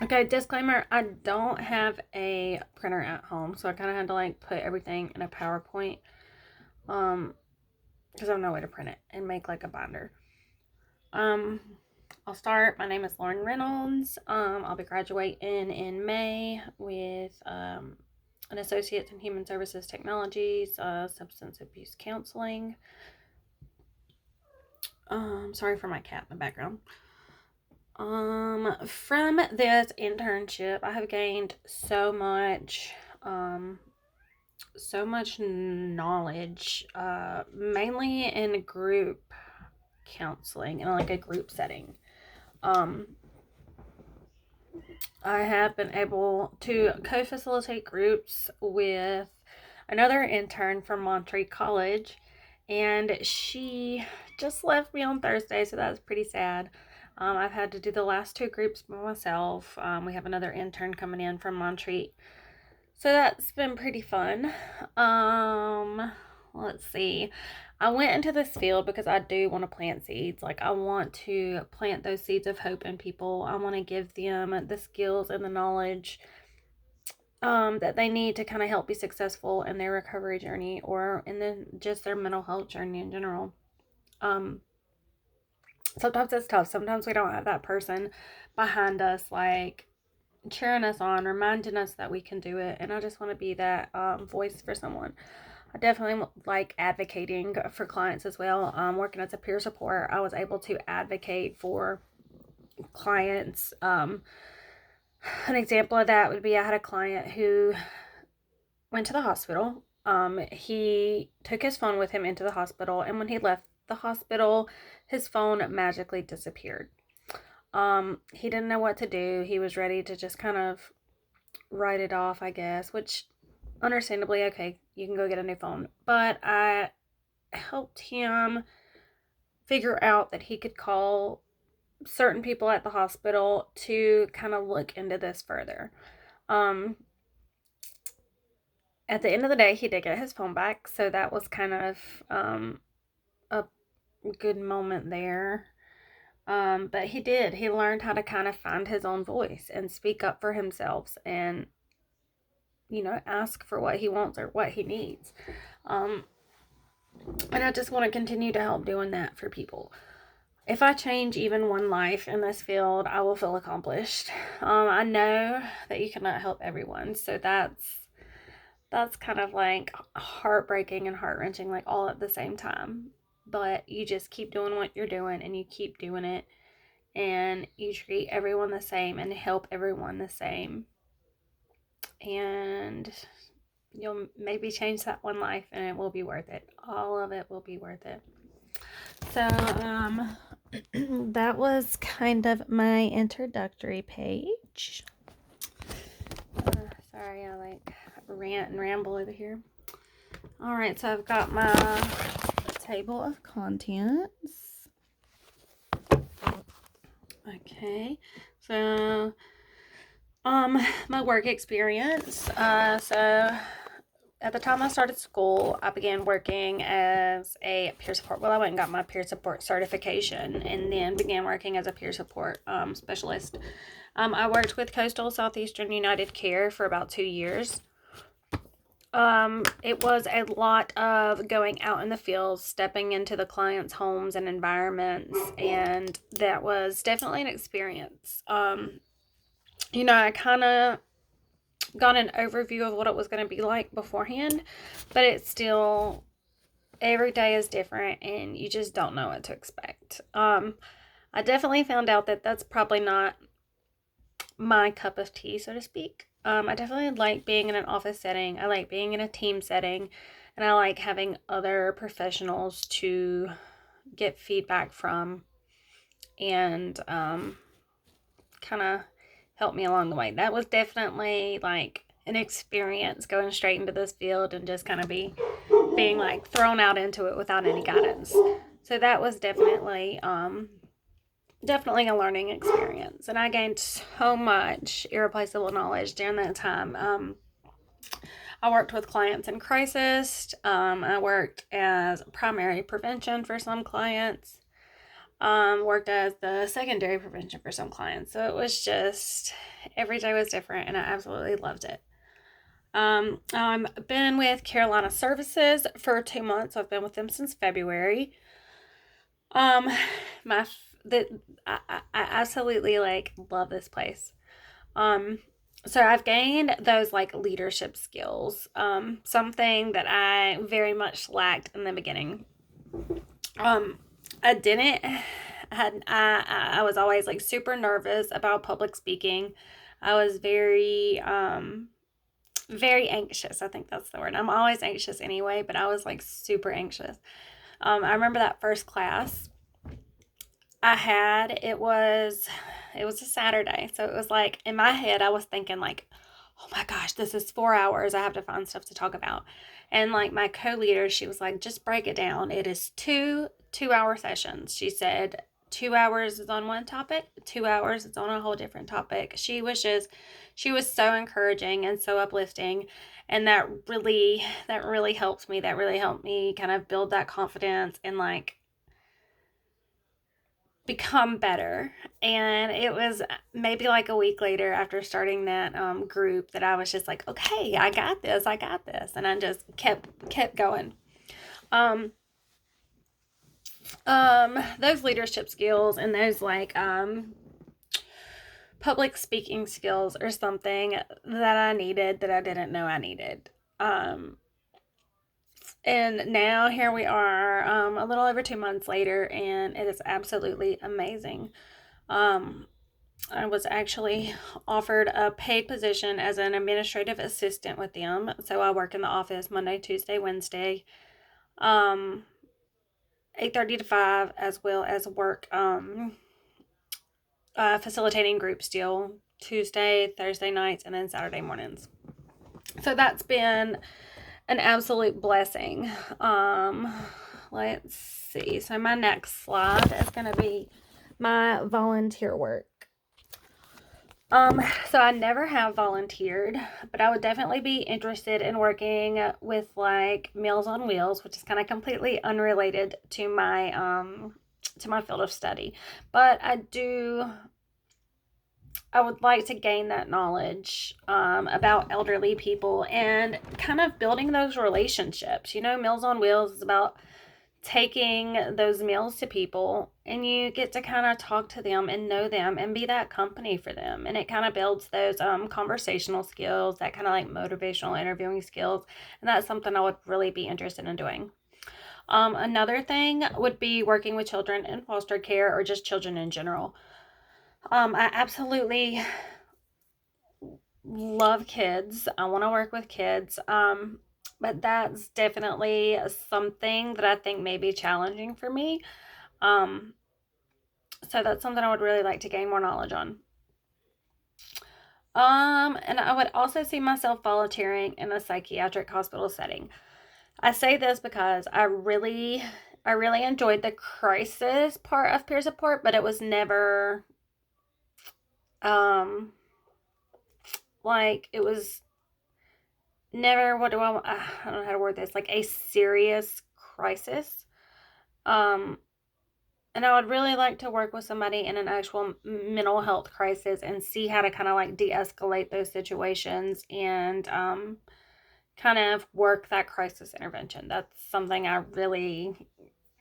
Okay, disclaimer, I don't have a printer at home, so I kind of had to like put everything in a PowerPoint um because I have no way to print it and make like a binder. Um I'll start. My name is Lauren Reynolds. I'll be graduating in May with an associate's in human services technologies, substance abuse counseling. Sorry for my cat in the background. From this internship, I have gained so much knowledge, mainly in group counseling and like a group setting. Um, I have been able to co-facilitate groups with another intern from Monterey College, and she just left me on Thursday, so that's pretty sad. I've had to do the last two groups by myself. We have another intern coming in from Monterey, so that's been pretty fun. Um, let's see. I went into this field because I do want to plant seeds. Like, I want to plant those seeds of hope in people. I want to give them the skills and the knowledge that they need to kind of help be successful in their recovery journey or in just their mental health journey in general. Um, Sometimes it's tough. Sometimes we don't have that person behind us, like cheering us on, reminding us that we can do it. And I just want to be that voice for someone. I definitely like advocating for clients as well. Working as a peer support, I was able to advocate for clients. An example of that would be I had a client who went to the hospital. He took his phone with him into the hospital, and when he left the hospital, his phone magically disappeared. He didn't know what to do. He was ready to just kind of write it off, I guess, which understandably, okay, you can go get a new phone. But I helped him figure out that he could call certain people at the hospital to kind of look into this further. Um, at the end of the day, he did get his phone back, so that was kind of a good moment there. But he did. He learned how to kind of find his own voice and speak up for himself and, ask for what he wants or what he needs. Um, and I just want to continue to help doing that for people. If I change even one life in this field, I will feel accomplished. I know that you cannot help everyone, so that's kind of like heartbreaking and heart wrenching, like all at the same time. But you just keep doing what you're doing, and you keep doing it, and you treat everyone the same and help everyone the same, and you'll maybe change that one life, and it will be worth it. All of it will be worth it. So, that was kind of my introductory page. Sorry, I like rant and ramble over here. All right, so I've got my table of contents. Okay, so my work experience. So at the time I started school, I began working as a peer support. Well, I went and got my peer support certification and then began working as a peer support specialist. I worked with Coastal Southeastern United Care for about 2 years. It was a lot of going out in the fields, stepping into the clients' homes and environments, and that was definitely an experience. I kind of got an overview of what it was going to be like beforehand, but it's still every day is different and you just don't know what to expect. I definitely found out that that's probably not my cup of tea, so to speak. I definitely like being in an office setting. I like being in a team setting, and I like having other professionals to get feedback from and kind of help me along the way. That was definitely like an experience going straight into this field and just kind of being like thrown out into it without any guidance. So that was definitely a learning experience, and I gained so much irreplaceable knowledge during that time. I worked with clients in crisis. I worked as primary prevention for some clients. worked as the secondary prevention for some clients. So it was just, every day was different, and I absolutely loved it. I've been with Carolina Services for 2 months. I've been with them since February. Um, my the I absolutely like love this place. Um, so I've gained those like leadership skills. Something that I very much lacked in the beginning. Um, I didn't had I was always like super nervous about public speaking. I was very anxious. I think that's the word. I'm always anxious anyway, but I was like super anxious. I remember that first class I had, it was a Saturday. So it was like in my head I was thinking like, "Oh my gosh, this is 4 hours. I have to find stuff to talk about." And like my co-leader, she was like, "Just break it down. It is two 2-hour sessions." She said 2 hours is on one topic, 2 hours is on a whole different topic. She was so encouraging and so uplifting, and that really helped me. That really helped me kind of build that confidence and like become better. And it was maybe like a week later after starting that group that I was just like, okay, I got this, and I just kept going. Um, those leadership skills and those like public speaking skills are something that I needed that I didn't know I needed. Um, and now here we are, a little over 2 months later, and it is absolutely amazing. Um, I was actually offered a paid position as an administrative assistant with them. So I work in the office Monday, Tuesday, Wednesday, um, 8:30 to 5, as well as work facilitating group still Tuesday, Thursday nights, and then Saturday mornings. So that's been an absolute blessing. Let's see. So my next slide is going to be my volunteer work. So I never have volunteered, but I would definitely be interested in working with like Meals on Wheels, which is kind of completely unrelated to my field of study. But I would like to gain that knowledge about elderly people and kind of building those relationships. You know, Meals on Wheels is about taking those meals to people, and you get to kind of talk to them and know them and be that company for them, and it kind of builds those conversational skills, that kind of like motivational interviewing skills, and that's something I would really be interested in doing. Another thing would be working with children in foster care or just children in general. I absolutely love kids. I want to work with kids. But that's definitely something that I think may be challenging for me. Um, so that's something I would really like to gain more knowledge on. And I would also see myself volunteering in a psychiatric hospital setting. I say this because I really enjoyed the crisis part of peer support, but it was never, um, like it was never, what do I don't know how to word this, like a serious crisis. Um, and I would really like to work with somebody in an actual mental health crisis and see how to kind of like de escalate those situations and kind of work that crisis intervention. That's something I really,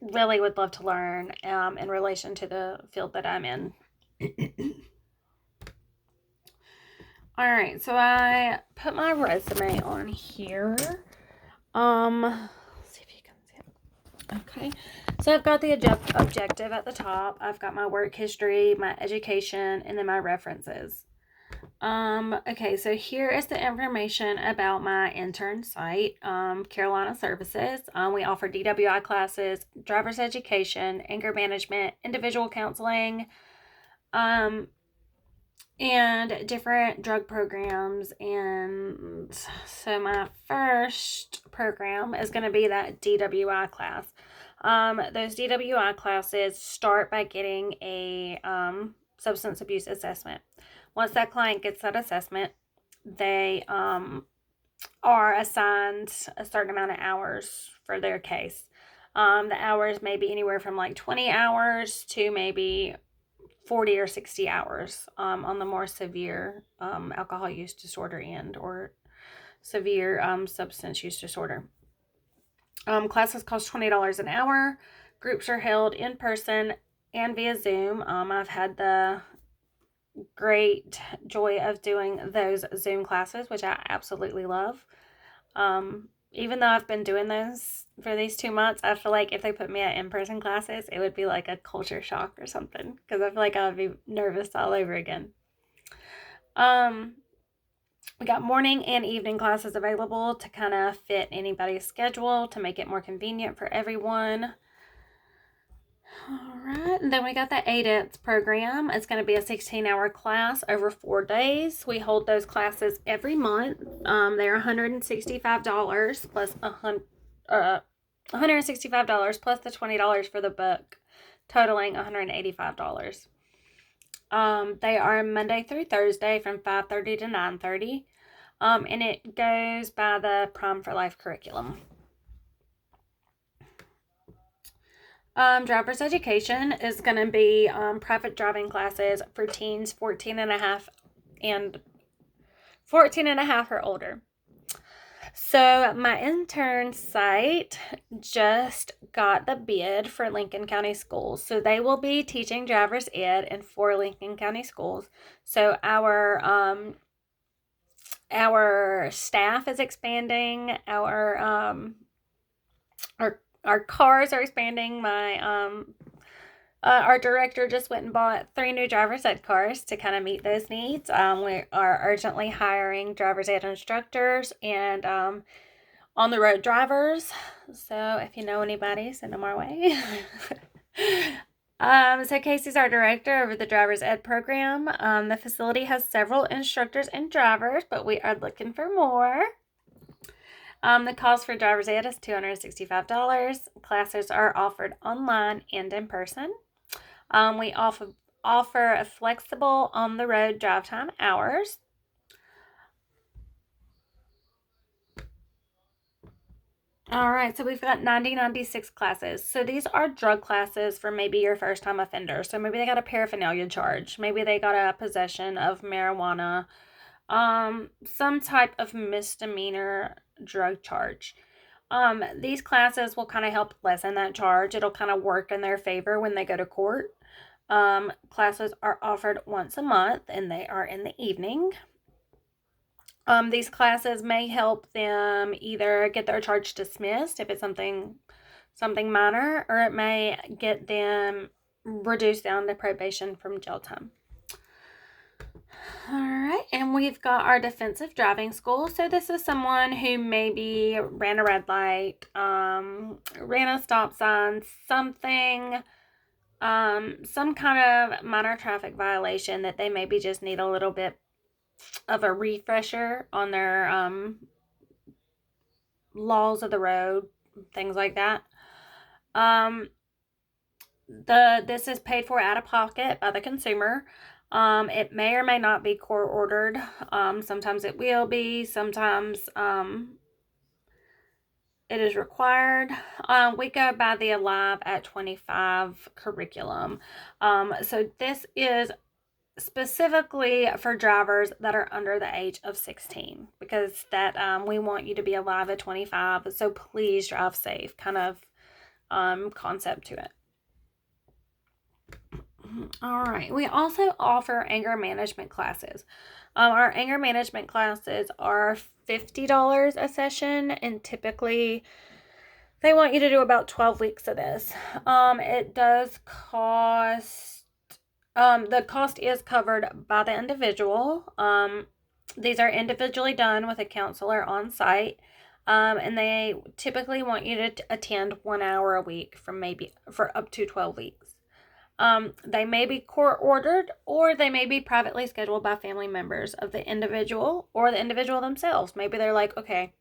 really would love to learn in relation to the field that I'm in. All right, so I put my resume on here. Let's see if you can see it. Okay, so I've got the objective at the top. I've got my work history, my education, and then my references. Okay, so here is the information about my intern site, Carolina Services. We offer DWI classes, driver's education, anger management, individual counseling, and different drug programs. And so my first program is going to be that DWI class. Those DWI classes start by getting a substance abuse assessment. Once that client gets that assessment, they are assigned a certain amount of hours for their case. The hours may be anywhere from like 20 hours to maybe 40 or 60 hours on the more severe alcohol use disorder and or severe substance use disorder. Classes cost $20 an hour. Groups are held in person and via Zoom. I've had the great joy of doing those Zoom classes, which I absolutely love. Even though I've been doing those for these 2 months, I feel like if they put me at in-person classes, it would be like a culture shock or something, because I feel like I would be nervous all over again. We got morning and evening classes available to kind of fit anybody's schedule to make it more convenient for everyone. All right, and then we got the ADETS program. It's going to be a 16-hour class over 4 days. We hold those classes every month. They're $165 plus $165 plus the $20 for the book, totaling $185. They are Monday through Thursday from 5:30 to 9:30, and it goes by the Prime for Life curriculum. Driver's education is going to be private driving classes for teens 14 and a half or older. So my intern site just got the bid for Lincoln County Schools. So they will be teaching driver's ed in 4 Lincoln County schools. So our staff is expanding. Our cars are expanding. Our director just went and bought 3 new driver's ed cars to kind of meet those needs. We are urgently hiring driver's ed instructors and on-the-road drivers. So if you know anybody, send them our way. So Casey's our director over the driver's ed program. The facility has several instructors and drivers, but we are looking for more. The cost for driver's ed is $265. Classes are offered online and in person. We offer a flexible on-the-road drive time hours. All right, so we've got 96 classes. So these are drug classes for maybe your first time offender. So maybe they got a paraphernalia charge. Maybe they got a possession of marijuana. Some type of misdemeanor drug charge. These classes will kind of help lessen that charge. It'll kind of work in their favor when they go to court. Classes are offered once a month and they are in the evening. These classes may help them either get their charge dismissed if it's something minor, or it may get them reduced down to probation from jail time. All right, and we've got our defensive driving school. So this is someone who maybe ran a red light, ran a stop sign, something, some kind of minor traffic violation that they maybe just need a little bit of a refresher on their laws of the road, things like that. This is paid for out of pocket by the consumer. It may or may not be court ordered. Sometimes it will be. Sometimes it is required. We go by the Alive at 25 curriculum. So this is specifically for drivers that are under the age of 16, because that we want you to be alive at 25. So please drive safe kind of concept to it. All right. We also offer anger management classes. Our anger management classes are $50 a session, and typically they want you to do about 12 weeks of this. It does cost, the cost is covered by the individual. These are individually done with a counselor on site. And they typically want you to attend 1 hour a week for up to 12 weeks. They may be court ordered, or they may be privately scheduled by family members of the individual or the individual themselves. Maybe they're like, okay,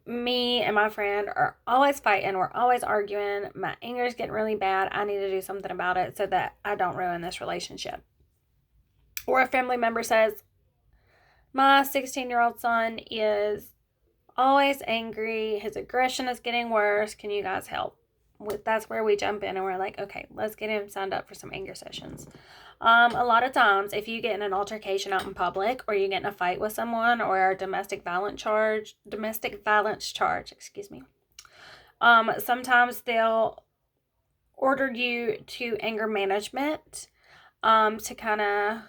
me and my friend are always fighting. We're always arguing. My anger is getting really bad. I need to do something about it so that I don't ruin this relationship. Or a family member says, my 16-year-old son is always angry. His aggression is getting worse. Can you guys help? That's where we jump in and we're like, okay, let's get him signed up for some anger sessions. A lot of times, if you get in an altercation out in public, or you get in a fight with someone, or a domestic violence charge, excuse me. Sometimes they'll order you to anger management, to kind of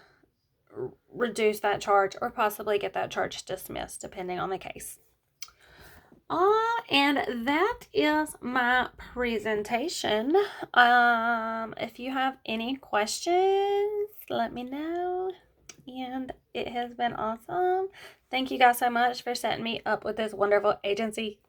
reduce that charge or possibly get that charge dismissed, depending on the case. And that is my presentation. If you have any questions, let me know. And it has been awesome. Thank you guys so much for setting me up with this wonderful agency.